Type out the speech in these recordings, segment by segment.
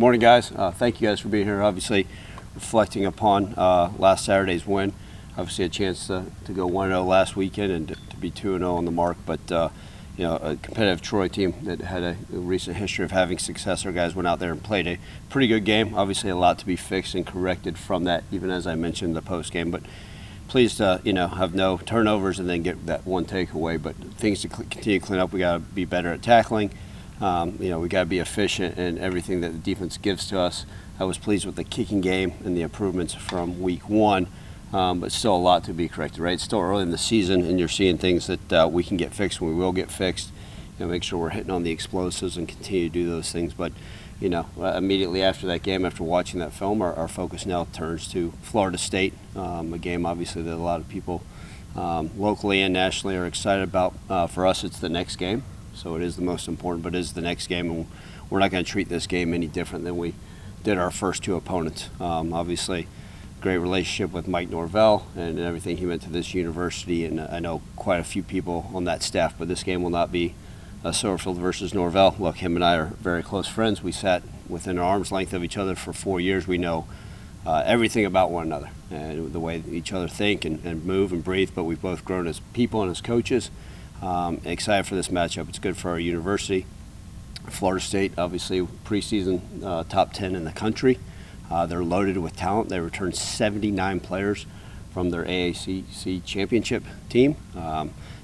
Morning, guys. Thank you guys for being here. Obviously, reflecting upon last Saturday's win. Obviously, a chance to go 1-0 last weekend and to be 2-0 on the mark. But you know, a competitive Troy team that had a recent history of having success. Our guys went out there and played a pretty good game. Obviously, a lot to be fixed and corrected from that, even as I mentioned in the post game. But pleased to have no turnovers and then get that one takeaway. But things to continue to clean up. We got to be better at tackling. We got to be efficient in everything that the defense gives to us. I was pleased with the kicking game and the improvements from week one, but still a lot to be corrected, right? It's still early in the season, and you're seeing things that we can get fixed, and we will get fixed. Make sure we're hitting on the explosives and continue to do those things. But, immediately after that game, after watching that film, our focus now turns to Florida State, a game obviously that a lot of people locally and nationally are excited about. For us, it's the next game. So it is the most important, but it is the next game, and we're not going to treat this game any different than we did our first two opponents. Obviously, great relationship with Mike Norvell and everything he meant to this university, and I know quite a few people on that staff, but this game will not be Silverfield versus Norvell. Look, him and I are very close friends. We sat within arm's length of each other for 4 years. We know everything about one another and the way each other think and move and breathe, but we've both grown as people and as coaches. Excited for this matchup. It's good for our university. Florida State, obviously, preseason top 10 in the country. They're loaded with talent. They returned 79 players from their AACC championship team.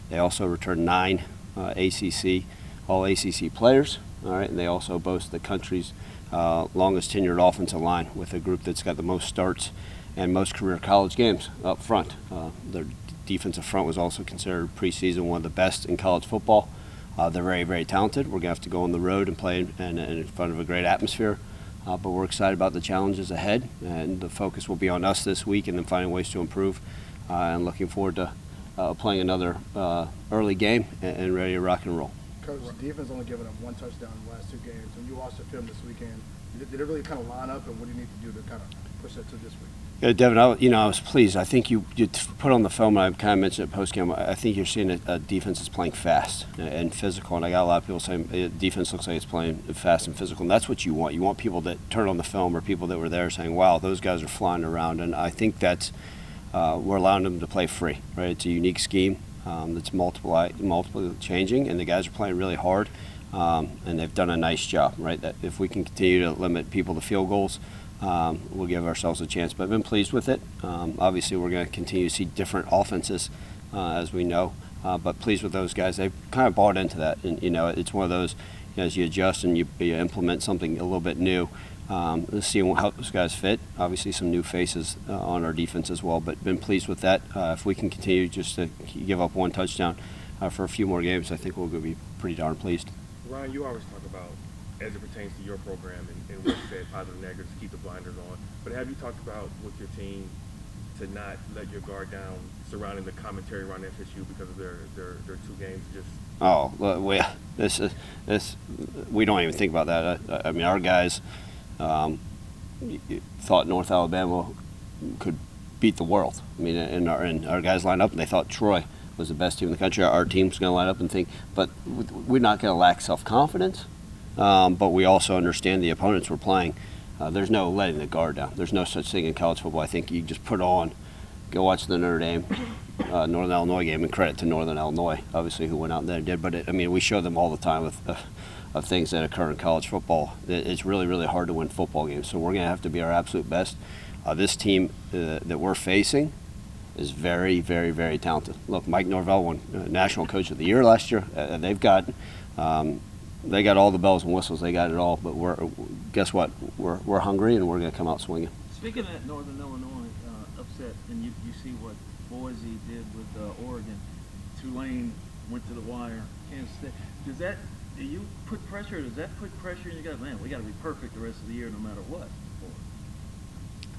They also returned 9 ACC, all ACC players. All right, and they also boast the country's longest tenured offensive line with a group that's got the most starts and most career college games up front. Their defensive front was also considered preseason one of the best in college football. They're very, very talented. We're going to have to go on the road and play in front of a great atmosphere. But we're excited about the challenges ahead, and the focus will be on us this week and then finding ways to improve. And looking forward to playing another early game and ready to rock and roll. Coach, the defense only given up one touchdown in the last 2 games. When you watched the film this weekend, did it really kind of line up, and what do you need to do to kind of push that to this week? Yeah, Devin, I was pleased. I think you put on the film, and I kind of mentioned it post-game, I think you're seeing a defense that's playing fast and physical, and I got a lot of people saying defense looks like it's playing fast and physical, and that's what you want. You want people that turn on the film or people that were there saying, wow, those guys are flying around, and I think that's we're allowing them to play free, right? It's a unique scheme that's multiple changing, and the guys are playing really hard, and they've done a nice job, right? That if we can continue to limit people to field goals, we'll give ourselves a chance, but I've been pleased with it. Obviously, we're going to continue to see different offenses, as we know, but pleased with those guys. They've kind of bought into that, and it's one of those, as you adjust and you implement something a little bit new, seeing how those guys fit. Obviously, some new faces on our defense as well, but been pleased with that. If we can continue just to give up one touchdown for a few more games, I think we're going to be pretty darn pleased. Ryan, you always talk about, as it pertains to your program and what you said, positive, negative, keep the blinders on. But have you talked about with your team to not let your guard down surrounding the commentary around FSU because of their 2 games? We don't even think about that. I mean, our guys thought North Alabama could beat the world. I mean, and our guys lined up and they thought Troy was the best team in the country. Our team's going to line up and think, but we're not going to lack self-confidence. But we also understand the opponents we're playing. There's no letting the guard down. There's no such thing in college football. I think you just put on, go watch the Notre Dame, Northern Illinois game, and credit to Northern Illinois, obviously, who went out there and did. But, we show them all the time of things that occur in college football. It's really, really hard to win football games. So we're going to have to be our absolute best. This team that we're facing is very, very, very talented. Look, Mike Norvell won National Coach of the Year last year. They've got all the bells and whistles. They got it all. But guess what? We're hungry, and we're going to come out swinging. Speaking of that Northern Illinois upset, and you see what Boise did with Oregon, Tulane went to the wire, Kansas State. Do you put pressure? Does that put pressure? And you got, man, we got to be perfect the rest of the year, no matter what.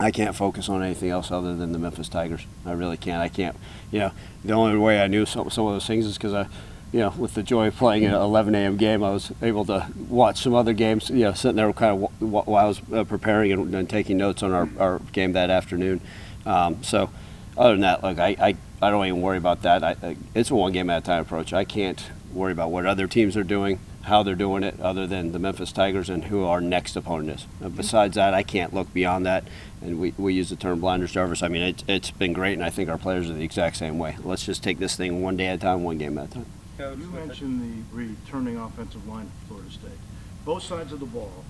I can't focus on anything else other than the Memphis Tigers. I really can't. I can't. The only way I knew some of those things is because with the joy of playing an 11 a.m. game, I was able to watch some other games, sitting there kind of while I was preparing and taking notes on our game that afternoon. So other than that, look, I don't even worry about that. It's a one game at a time approach. I can't worry about what other teams are doing. how they're doing it other than the Memphis Tigers and who our next opponent is. Besides that, I can't look beyond that. And we use the term blinders Jarvis. I mean, it's been great, and I think our players are the exact same way. Let's just take this thing one day at a time, one game at a time. You mentioned the returning offensive line for Florida State. Both sides of the ball,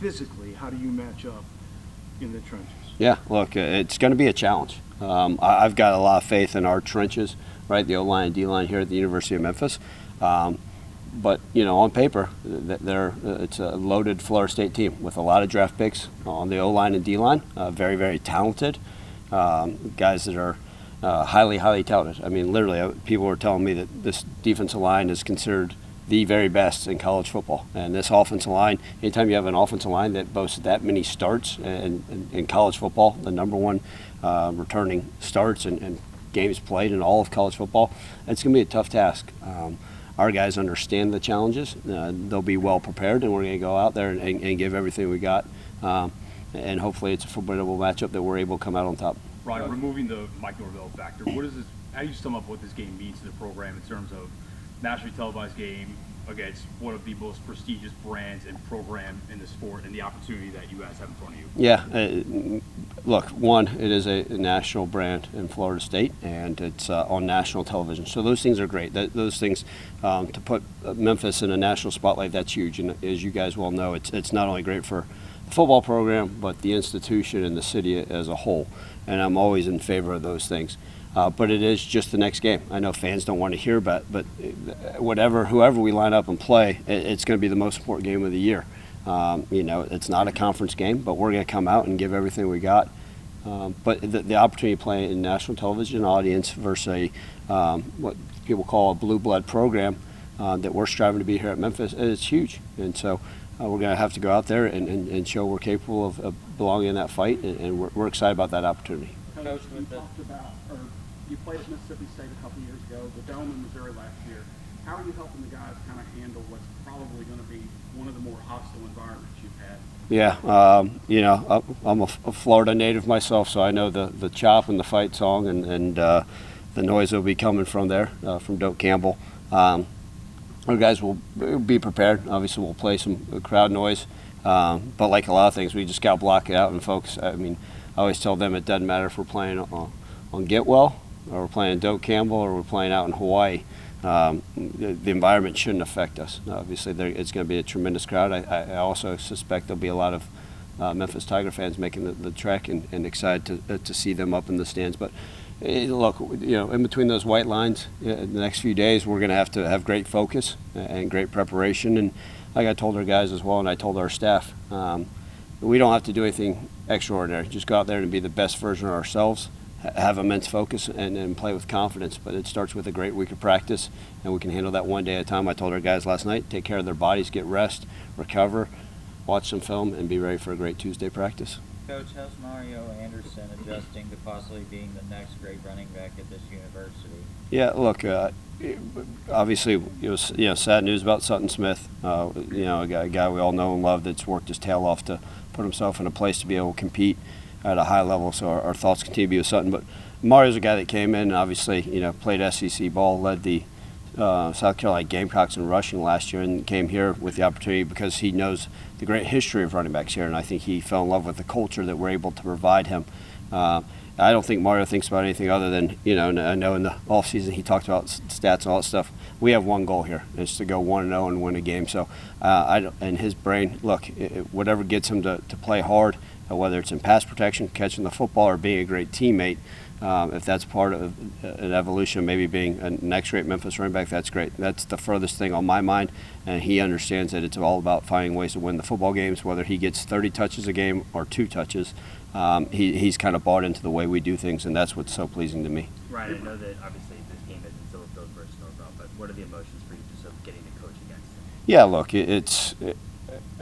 physically, how do you match up in the trenches? Yeah, look, it's going to be a challenge. I've got a lot of faith in our trenches, right? The O-line and D-line here at the University of Memphis. But, you know, on paper, it's a loaded Florida State team with a lot of draft picks on the O-line and D-line. Very, very talented guys that are highly, highly touted. I mean, literally, people were telling me that this defensive line is considered the very best in college football. And this offensive line, anytime you have an offensive line that boasts that many starts in college football, the number one returning starts and games played in all of college football, it's going to be a tough task. Our guys understand the challenges. They'll be well prepared, and we're going to go out there and give everything we got. And hopefully it's a formidable matchup that we're able to come out on top. Ryan, removing the Mike Norvell factor, how do you sum up what this game means to the program in terms of nationally televised game against one of the most prestigious brands and program in the sport and the opportunity that you guys have in front of you? Yeah, look, one, it is a national brand in Florida State, and it's on national television. So those things are great. Those things, to put Memphis in a national spotlight, that's huge. And as you guys well know, it's not only great for the football program, but the institution and the city as a whole. And I'm always in favor of those things. But it is just the next game. I know fans don't want to hear about it, but whoever we line up and play, it's going to be the most important game of the year. You know, it's not a conference game, but we're going to come out and give everything we got. But the opportunity to play in national television audience versus what people call a blue blood program that we're striving to be here at Memphis, it's huge. And so we're going to have to go out there and show we're capable of belonging in that fight, and we're excited about that opportunity. Coach, you talked about, or you played at Mississippi State a couple years ago, the Dome in Missouri last year. How are you helping the guys kind of handle what's probably going to be one of the more hostile environments you've had? Yeah, you know, I'm a Florida native myself, so I know the chop and the fight song and the noise that will be coming from there, from Doak Campbell. Our guys will be prepared. Obviously, we'll play some crowd noise, but like a lot of things, we just got to block it out and focus. I mean, I always tell them it doesn't matter if we're playing on Getwell, or we're playing Doak Campbell, or we're playing out in Hawaii. The environment shouldn't affect us. Obviously, it's going to be a tremendous crowd. I also suspect there'll be a lot of Memphis Tiger fans making the trek and excited to see them up in the stands. But look, you know, in between those white lines, the next few days, we're going to have great focus and great preparation. And like I told our guys as well, and I told our staff, we don't have to do anything extraordinary. Just go out there and be the best version of ourselves, have immense focus, and play with confidence. But it starts with a great week of practice, and we can handle that one day at a time. I told our guys last night, take care of their bodies, get rest, recover, watch some film, and be ready for a great Tuesday practice. Coach, how's Mario Anderson adjusting to possibly being the next great running back at this university? Yeah, look, obviously, it was sad news about Sutton Smith. You know, a guy we all know and love that's worked his tail off to put himself in a place to be able to compete at a high level. So our thoughts continue to be with Sutton. But Mario's a guy that came in and obviously, you know, played SEC ball, led the South Carolina Gamecocks in rushing last year, and came here with the opportunity because he knows the great history of running backs here, and I think he fell in love with the culture that we're able to provide him. I don't think Mario thinks about anything other than, you know, I know in the offseason he talked about stats and all that stuff. We have one goal here, it's to go 1-0 and win a game. So in his brain, look, whatever gets him to play hard, whether it's in pass protection, catching the football, or being a great teammate, if that's part of an evolution, maybe being a next great Memphis running back, that's great. That's the furthest thing on my mind, and he understands that it's all about finding ways to win the football games, whether he gets 30 touches a game or 2 touches. He's kind of bought into the way we do things, and that's what's so pleasing to me. Right, I know that obviously this game isn't Silverfield versus Norvell, but what are the emotions for you just of getting to coach against him? Yeah, look,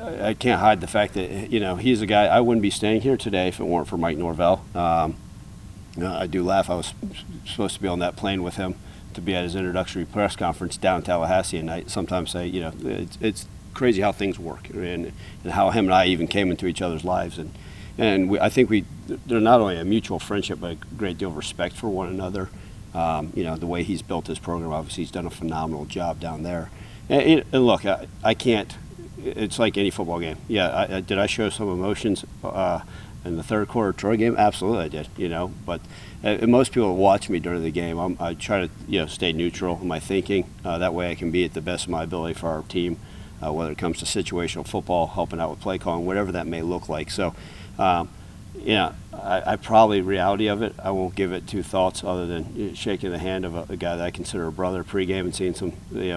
I can't hide the fact that, you know, he's a guy. I wouldn't be staying here today if it weren't for Mike Norvell. I do laugh. I was supposed to be on that plane with him to be at his introductory press conference down in Tallahassee, and I sometimes say, you know, it's crazy how things work and how him and I even came into each other's lives. And I think they're not only a mutual friendship, but a great deal of respect for one another. You know, the way he's built his program, obviously he's done a phenomenal job down there. And look, I can't. It's like any football game. Yeah, did I show some emotions in the third quarter Troy game? Absolutely, I did. But most people watch me during the game. I try to stay neutral in my thinking. That way, I can be at the best of my ability for our team, whether it comes to situational football, helping out with play calling, whatever that may look like. So, I probably reality of it. I won't give it two thoughts other than shaking the hand of a guy that I consider a brother pregame and seeing some,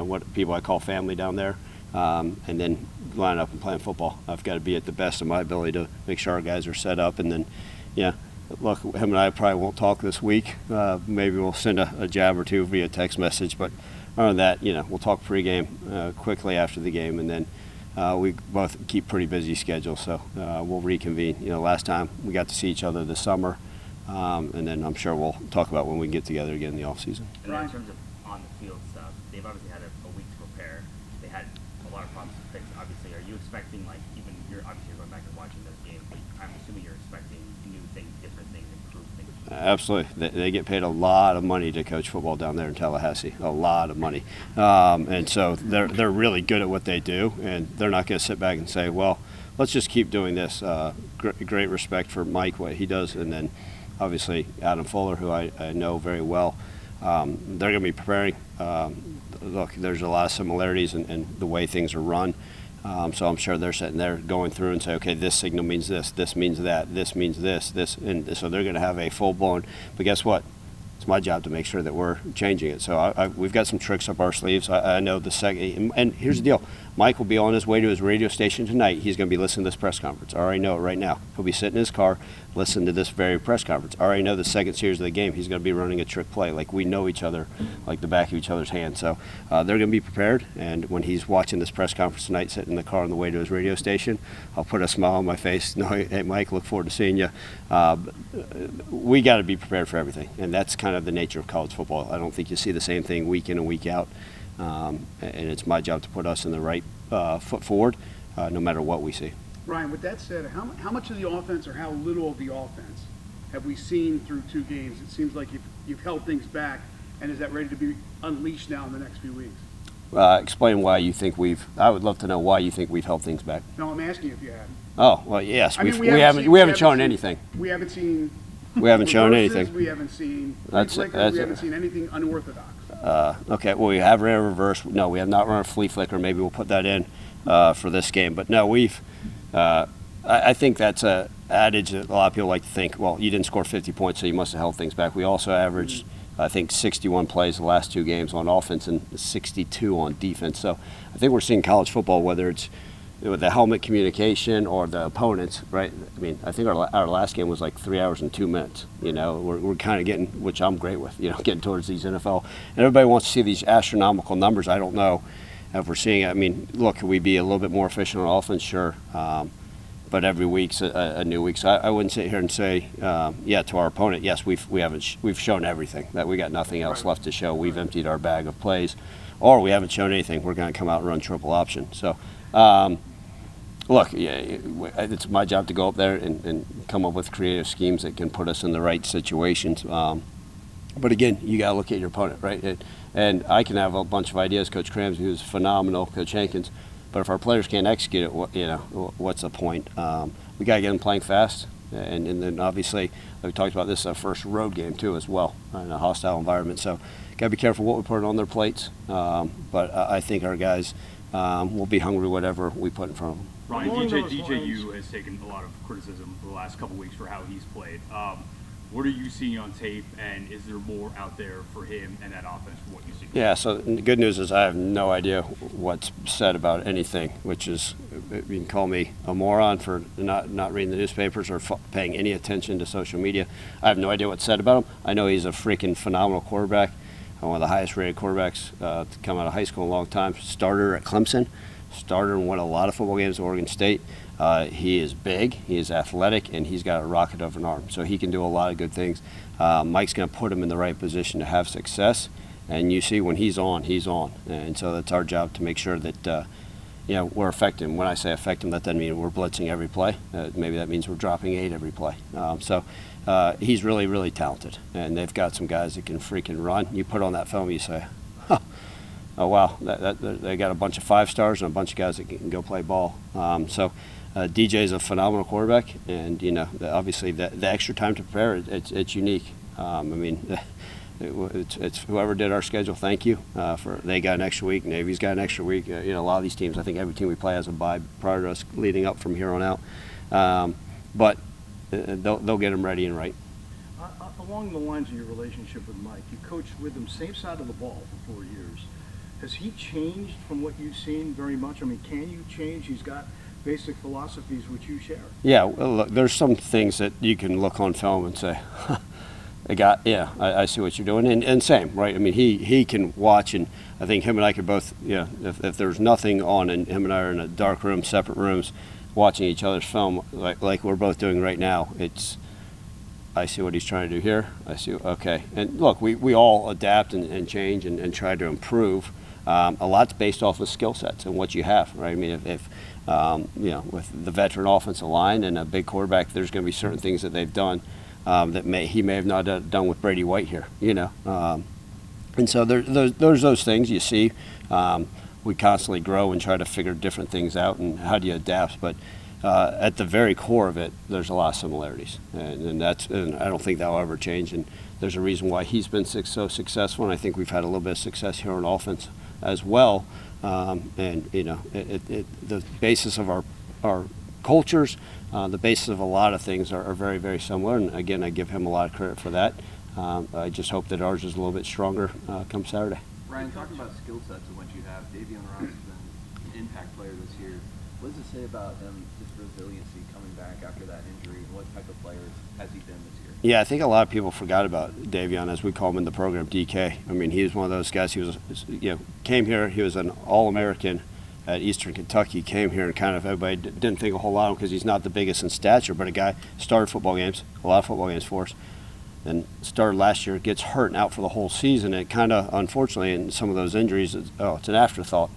what people I call family down there. And then line up and playing football. I've got to be at the best of my ability to make sure our guys are set up. And then, look, him and I probably won't talk this week. Maybe we'll send a jab or two via text message. But other than that, we'll talk pregame quickly after the game. And then we both keep pretty busy schedules. So we'll reconvene. Last time we got to see each other this summer. And then I'm sure we'll talk about when we get together again in the offseason. And in terms of on-the-field stuff, they've obviously had a week to prepare. They had a lot of problems to fix, obviously. Are you expecting, even you're obviously going back and watching those games, but I'm assuming you're expecting new things, different things, improved things? Absolutely. They get paid a lot of money to coach football down there in Tallahassee, a lot of money. And so they're really good at what they do, and they're not going to sit back and say, well, let's just keep doing this. Great respect for Mike, what he does, and then obviously Adam Fuller, who I know very well. They're going to be preparing. Look, there's a lot of similarities in the way things are run. So I'm sure they're sitting there going through and say, okay, this signal means this means that, this means this, and so they're going to have a full-blown. But guess what? It's my job to make sure that we're changing it. So we've got some tricks up our sleeves. I know the second, and here's the deal. Mike will be on his way to his radio station tonight. He's going to be listening to this press conference. I already know it right now. He'll be sitting in his car listening to this very press conference. I already know the second series of the game. He's going to be running a trick play. Like, we know each other like the back of each other's hand. So they're going to be prepared. And when he's watching this press conference tonight, sitting in the car on the way to his radio station, I'll put a smile on my face. No, hey, Mike, look forward to seeing you. We got to be prepared for everything. And that's kind of the nature of college football. I don't think you see the same thing week in and week out. And it's my job to put us in the right foot forward, no matter what we see. Ryan, with that said, how much of the offense or how little of the offense have we seen through two games? It seems like you've held things back, and is that ready to be unleashed now in the next few weeks? Explain why you think I would love to know why you think we've held things back. No, I'm asking you if you have. Oh, well, yes. I mean, we haven't shown anything. We haven't seen. We haven't shown anything. We haven't seen. We haven't seen anything unorthodox. Okay, well, we have ran a reverse. No, we have not run a flea flicker. Maybe we'll put that in for this game. But no, I think that's a adage that a lot of people like to think, well, you didn't score 50 points, so you must have held things back. We also averaged, I think, 61 plays the last two games on offense and 62 on defense. So I think we're seeing college football, whether it's with the helmet communication or the opponents, right? I mean, I think our last game was like 3 hours and 2 minutes. We're kind of getting, which I'm great with, getting towards these NFL. And everybody wants to see these astronomical numbers. I don't know if we're seeing it. I mean, look, could we be a little bit more efficient on offense? Sure. But every week's a new week. So I wouldn't sit here and say, to our opponent, yes, we've shown everything, that we got nothing else left to show. We've emptied our bag of plays, or we haven't shown anything. We're going to come out and run triple option. So, look, it's my job to go up there and come up with creative schemes that can put us in the right situations. But again, you got to look at your opponent, right? And I can have a bunch of ideas. Coach Cramsey, who's phenomenal, Coach Hankins. But if our players can't execute it, what's the point? We got to get them playing fast. And then obviously, we talked about this, first road game too as well, in a hostile environment. So got to be careful what we put on their plates. But I think our guys will be hungry whatever we put in front of them. Ryan, DJU has taken a lot of criticism for the last couple weeks for how he's played. What are you seeing on tape, and is there more out there for him and that offense from what you see? Yeah, so the good news is I have no idea what's said about anything, which is, you can call me a moron for not reading the newspapers or paying any attention to social media. I have no idea what's said about him. I know he's a freaking phenomenal quarterback, one of the highest rated quarterbacks to come out of high school in a long time. Starter at Clemson, starter and won a lot of football games at Oregon State. He is big, he is athletic, and he's got a rocket of an arm. So he can do a lot of good things. Mike's going to put him in the right position to have success. And you see when he's on, he's on. And so that's our job to make sure that we're affecting him. When I say affect him, that doesn't mean we're blitzing every play. Maybe that means we're dropping 8 every play. So he's really, really talented. And they've got some guys that can freaking run. You put on that film, you say, huh, oh wow, they got a bunch of 5-stars and a bunch of guys that can go play ball. DJ is a phenomenal quarterback, and obviously the extra time to prepare, it's unique. I mean, it's whoever did our schedule. Thank you they got an extra week. Navy's got an extra week. A lot of these teams, I think every team we play has a bye prior to us leading up from here on out. But they'll get them ready and right. Along the lines of your relationship with Mike, you coached with him same side of the ball for 4 years. Has he changed from what you've seen very much? I mean, can you change? He's got basic philosophies which you share. Yeah, well, look, there's some things that you can look on film and say, I see what you're doing. And same, right? I mean, he can watch, and I think him and I could both, if there's nothing on and him and I are in a dark room, separate rooms, watching each other's film like we're both doing right now, I see what he's trying to do here. I see, okay. And look, we all adapt and change and try to improve. A lot's based off of skill sets and what you have, right? I mean, if with the veteran offensive line and a big quarterback, there's going to be certain things that they've done that he may have not done with Brady White here, And so there's those things you see. We constantly grow and try to figure different things out and how do you adapt. But at the very core of it, there's a lot of similarities, and I don't think that will ever change. And there's a reason why he's been so successful, and I think we've had a little bit of success here on offense as well. The basis of our cultures, the basis of a lot of things are very, very similar. And again, I give him a lot of credit for that. I just hope that ours is a little bit stronger come Saturday. Ryan, talking about skill sets and what you have, Davion Ross has been an impact player this year. What does it say about him, his resiliency coming back after that injury, and what type of players has he been this year? Yeah, I think a lot of people forgot about Davion, as we call him in the program, DK. I mean, he was one of those guys. He was, came here. He was an All-American at Eastern Kentucky. Came here and kind of everybody didn't think a whole lot of him because he's not the biggest in stature, but a guy started football games, a lot of football games for us. And started last year, gets hurt and out for the whole season. It kind of, unfortunately, in some of those injuries, it's an afterthought.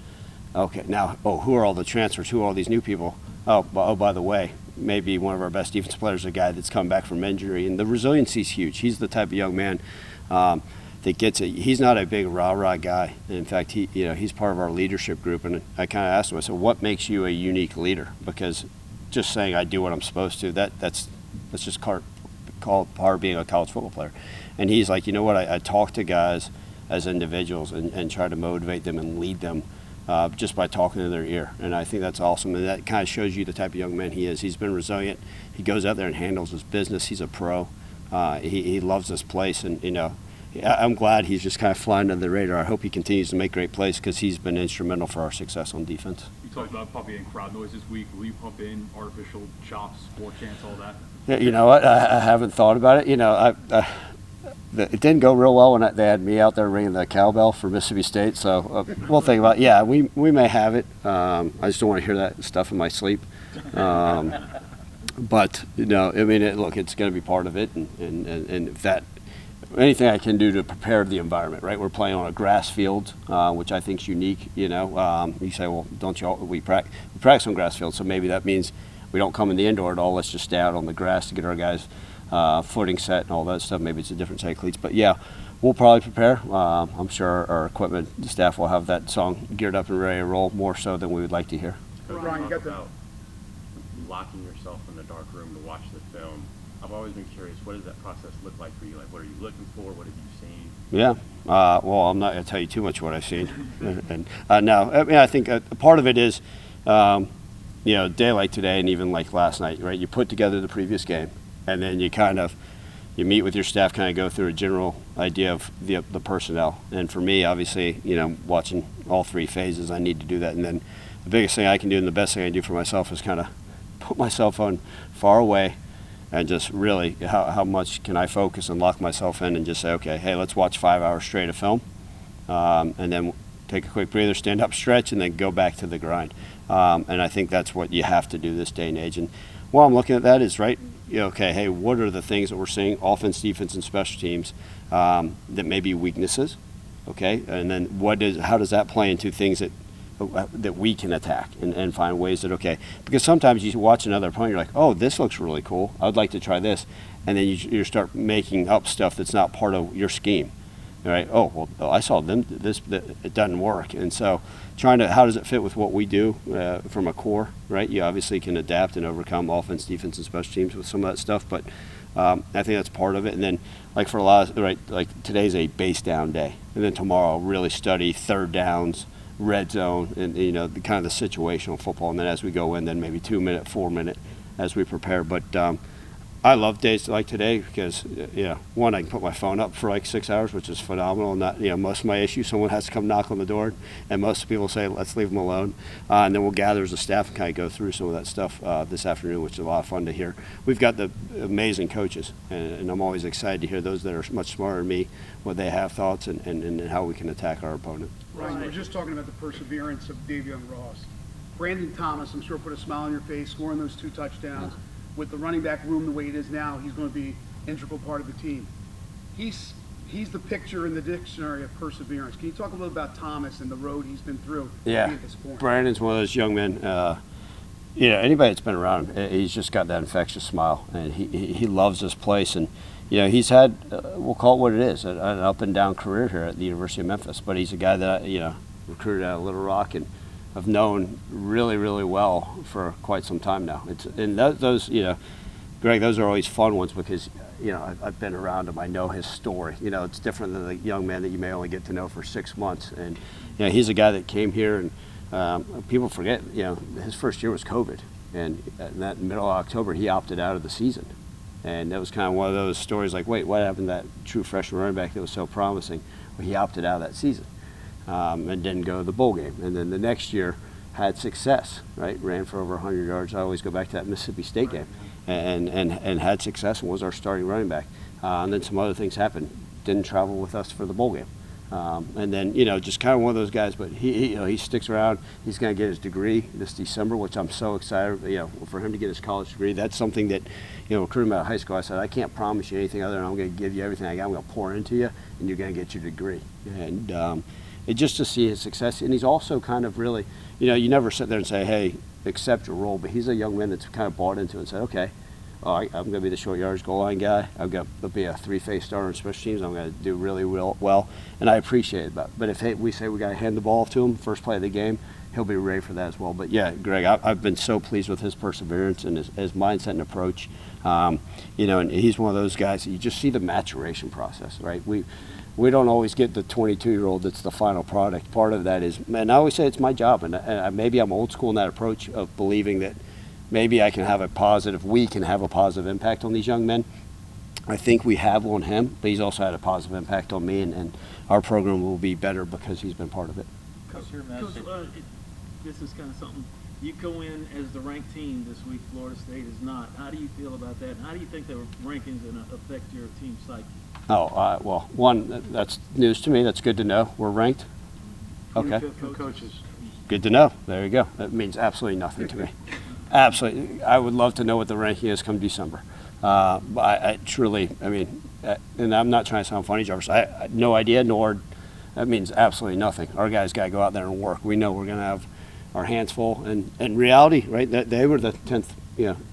Okay, now, who are all the transfers? Who are all these new people? By the way, maybe one of our best defensive players is a guy that's come back from injury. And the resiliency is huge. He's the type of young man that gets it. He's not a big rah-rah guy. In fact, he's part of our leadership group. And I kind of asked him, I said, what makes you a unique leader? Because just saying I do what I'm supposed to, that's just part of being a college football player. And he's like, you know what, I talk to guys as individuals and try to motivate them and lead them just by talking to their ear. And I think that's awesome. And that kind of shows you the type of young man he is. He's been resilient. He goes out there and handles his business. He's a pro. He loves this place. And, I'm glad he's just kind of flying under the radar. I hope he continues to make great plays because he's been instrumental for our success on defense. You talked about pumping in crowd noise this week. Will you pump in artificial chops, sport chants, all that? Yeah, you know what? I haven't thought about it. It didn't go real well when they had me out there ringing the cowbell for Mississippi State. So we'll think about it. Yeah, we may have it. I just don't want to hear that stuff in my sleep. But look, it's going to be part of it, and if that. Anything I can do to prepare the environment, right? We're playing on a grass field, which I think is unique. You say, well, don't you all, we practice on grass field, so maybe that means we don't come in the indoor at all. Let's just stay out on the grass to get our guys footing set and all that stuff. Maybe it's a different set of cleats, but yeah, we'll probably prepare. I'm sure our equipment staff will have that song geared up and ready to roll more so than we would like to hear. Ryan, you got about locking yourself in the dark room to watch the film. I've always been curious, what does that process look like for you? Like, what are you looking for? What have you seen? Yeah. Well, I'm not going to tell you too much what I've seen. No, I mean, I think part of it is, a day like today and even like last night, right? You put together the previous game, and then you meet with your staff, kind of go through a general idea of the personnel. And for me, obviously, watching all three phases, I need to do that. And then the biggest thing I can do and the best thing I can do for myself is kind of put my cell phone far away and just really how much can I focus and lock myself in and just say, okay, hey, let's watch 5 hours straight of film, and then take a quick breather, stand up, stretch, and then go back to the grind. And I think that's what you have to do this day and age. And while I'm looking at that is, right, okay, hey, what are the things that we're seeing, offense, defense, and special teams, that may be weaknesses, okay? And then how does that play into things that we can attack and find ways that, okay, because sometimes you watch another opponent, you're like, oh, this looks really cool, I'd like to try this, and then you start making up stuff that's not part of your scheme. right? Oh, well, I saw them it doesn't work. And so how does it fit with what we do from a core, right? You obviously can adapt and overcome offense, defense, and special teams with some of that stuff, but I think that's part of it. And then, like for a lot of, right, like today's a base down day, and then tomorrow really study third downs, red zone, and the kind of the situational football. And then as we go in, then maybe 2 minute, 4 minute as we prepare. But I love days like today because, one, I can put my phone up for like 6 hours, which is phenomenal. Not, most of my issues, someone has to come knock on the door, and most people say, let's leave them alone. And then we'll gather as a staff and kind of go through some of that stuff this afternoon, which is a lot of fun to hear. We've got the amazing coaches, and I'm always excited to hear those that are much smarter than me, what they have thoughts and how we can attack our opponent. Ryan, we're just talking about the perseverance of Davion Ross. Brandon Thomas, I'm sure, put a smile on your face, scoring those 2 touchdowns. With the running back room the way it is now, he's going to be an integral part of the team. He's the picture in the dictionary of perseverance. Can you talk a little about Thomas and the road he's been through to be at this point? Brandon's one of those young men. Anybody that's been around him, he's just got that infectious smile, and he loves this place. And he's had, we'll call it what it is, an up and down career here at the University of Memphis. But he's a guy that recruited out of Little Rock and I've known really, really well for quite some time now. Those Greg, those are always fun ones because I've been around him. I know his story. It's different than the young man that you may only get to know for 6 months. And he's a guy that came here, and people forget. His first year was COVID, and in that middle of October he opted out of the season, and that was kind of one of those stories like, wait, what happened to that true freshman running back that was so promising? Well, he opted out of that season. And didn't go to the bowl game. And then the next year had success, right? Ran for over 100 yards. I always go back to that Mississippi State game and had success and was our starting running back. And then some other things happened. Didn't travel with us for the bowl game. And then, just kind of one of those guys, but he sticks around. He's going to get his degree this December, which I'm so excited, for him to get his college degree. That's something that, recruiting him out of high school, I said, I can't promise you anything other than I'm going to give you everything I got. I'm going to pour into you, and you're going to get your degree. And just to see his success, and he's also kind of really, you never sit there and say, hey, accept your role, but he's a young man that's kind of bought into it and said, okay, I'm going to be the short yardage goal line guy. I'm going to be a 3-phase starter in special teams. I'm going to do really well, and I appreciate it. But if we say we got to hand the ball to him first play of the game, he'll be ready for that as well. But yeah, Greg, I've been so pleased with his perseverance and his mindset and approach. And he's one of those guys that you just see the maturation process, right? We don't always get the 22-year-old that's the final product. Part of that is, and I always say it's my job, and maybe I'm old school in that approach of believing that maybe we can have a positive impact on these young men. I think we have on him, but he's also had a positive impact on me, and our program will be better because he's been part of it. What's your Coach, message? this is kind of something. You go in as the ranked team this week. Florida State is not. How do you feel about that? And how do you think the rankings going to affect your team psyche? Well, one, that's news to me. That's good to know. We're ranked. Okay. Coaches. Good to know. There you go. That means absolutely nothing to me. Absolutely. I would love to know what the ranking is come December. But I truly, and I'm not trying to sound funny, Jarvis. I no idea, nor that means absolutely nothing. Our guys got to go out there and work. We know we're going to have our hands full. And in reality, right, they were the 10th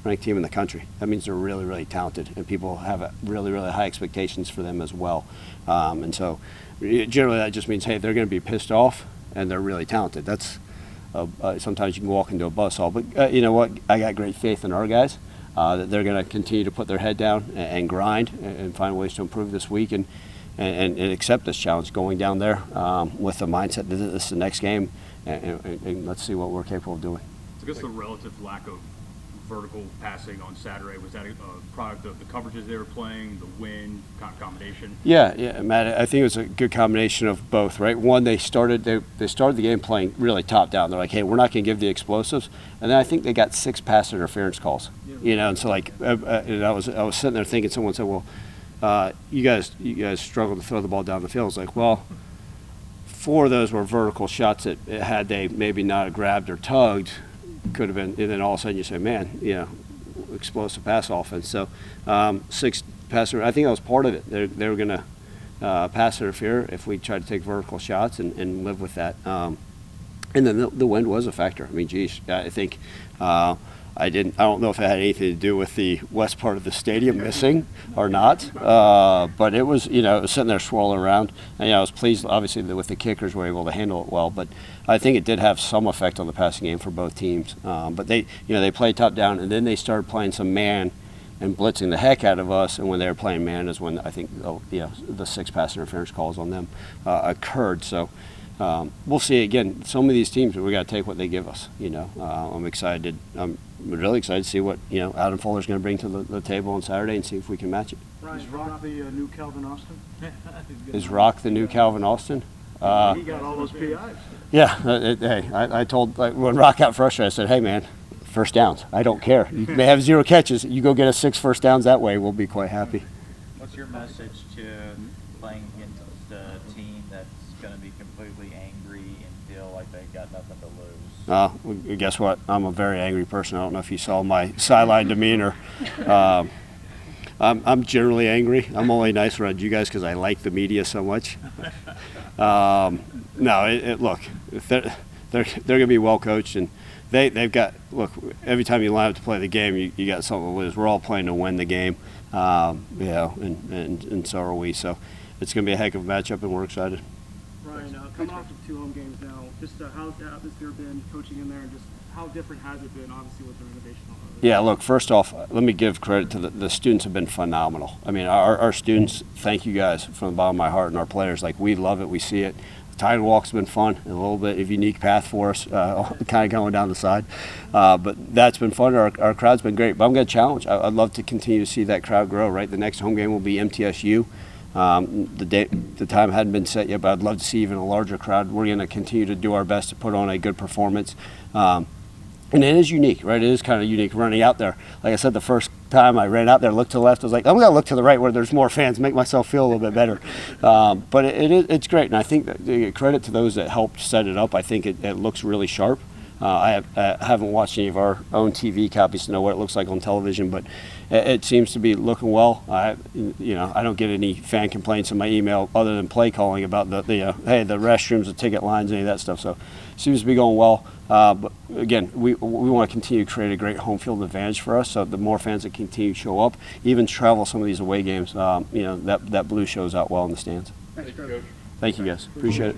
ranked team in the country. That means they're really, really talented, and people have really, really high expectations for them as well. And so generally that just means, hey, they're going to be pissed off, and they're really talented. That's sometimes you can walk into a buzzsaw. But you know what? I got great faith in our guys that they're going to continue to put their head down and grind and find ways to improve this week and accept this challenge going down there with the mindset that this is the next game, and let's see what we're capable of doing. I guess the relative lack of vertical passing on Saturday, was that a product of the coverages they were playing, the wind, combination? Yeah, Matt, I think it was a good combination of both, right? One, they started the game playing really top down. They're like, hey, we're not going to give the explosives. And then I think they got 6 pass interference calls, and so like, and I was sitting there thinking, someone said, well, you guys struggled to throw the ball down the field. It's like, well, 4 of those were vertical shots that had they maybe not grabbed or tugged, could have been, and then all of a sudden you say, man, explosive pass offense. So 6 pass, I think that was part of it. They were going to pass interfere if we tried to take vertical shots and live with that. And then the wind was a factor. I mean, geez, I think I don't know if it had anything to do with the west part of the stadium missing or not, but it was, it was sitting there swirling around. And, I was pleased, obviously, that with the kickers were able to handle it well. But I think it did have some effect on the passing game for both teams. But they played top down, and then they started playing some man and blitzing the heck out of us. And when they were playing man is when I think the 6 pass interference calls on them occurred. So. We'll see. Again, some of these teams, we got to take what they give us. I'm excited. I'm really excited to see what Adam Fuller's going to bring to the table on Saturday and see if we can match it. Is Rock the new Calvin Austin? Is Rock the new Calvin Austin? He got all those PIs. Yeah. Hey, I told when Rock got frustrated, I said, "Hey, man, first downs. I don't care. You may have 0 catches. You go get us 6 first downs that way. We'll be quite happy." What's your message to playing against a team that's going to be completely angry and feel like they've got nothing to lose? Well, guess what? I'm a very angry person. I don't know if you saw my sideline demeanor. I'm generally angry. I'm only nice around you guys because I like the media so much. Look, if they're going to be well coached, and they've got, look, every time you line up to play the game, you got something to lose. We're all playing to win the game, and so are we. So it's going to be a heck of a matchup, and we're excited. Ryan, coming off of 2 home games now, just how's the atmosphere been coaching in there, and just how different has it been, obviously, with the renovation? Yeah, look, first off, let me give credit to the students have been phenomenal. I mean, our students, thank you guys from the bottom of my heart, and our players, like, we love it, we see it. The Titan Walk's been fun, a little bit of a unique path for us, kind of going down the side. But that's been fun. Our crowd's been great. But I'm going to challenge. I'd love to continue to see that crowd grow, right? The next home game will be MTSU. The time hadn't been set yet, but I'd love to see even a larger crowd. We're going to continue to do our best to put on a good performance. And it is unique, right? It is kind of unique running out there. Like I said, the first time I ran out there, looked to the left, I was like, I'm going to look to the right where there's more fans, make myself feel a little bit better. But it's great, and I think that credit to those that helped set it up. I think it looks really sharp. I haven't watched any of our own TV copies to know what it looks like on television, but it seems to be looking well. I don't get any fan complaints in my email other than play calling about hey, the restrooms, the ticket lines, any of that stuff. So it seems to be going well. But again, we want to continue to create a great home field advantage for us. So the more fans that continue to show up, even travel some of these away games, that blue shows out well in the stands. Thanks, Coach. Thank you guys. Appreciate it.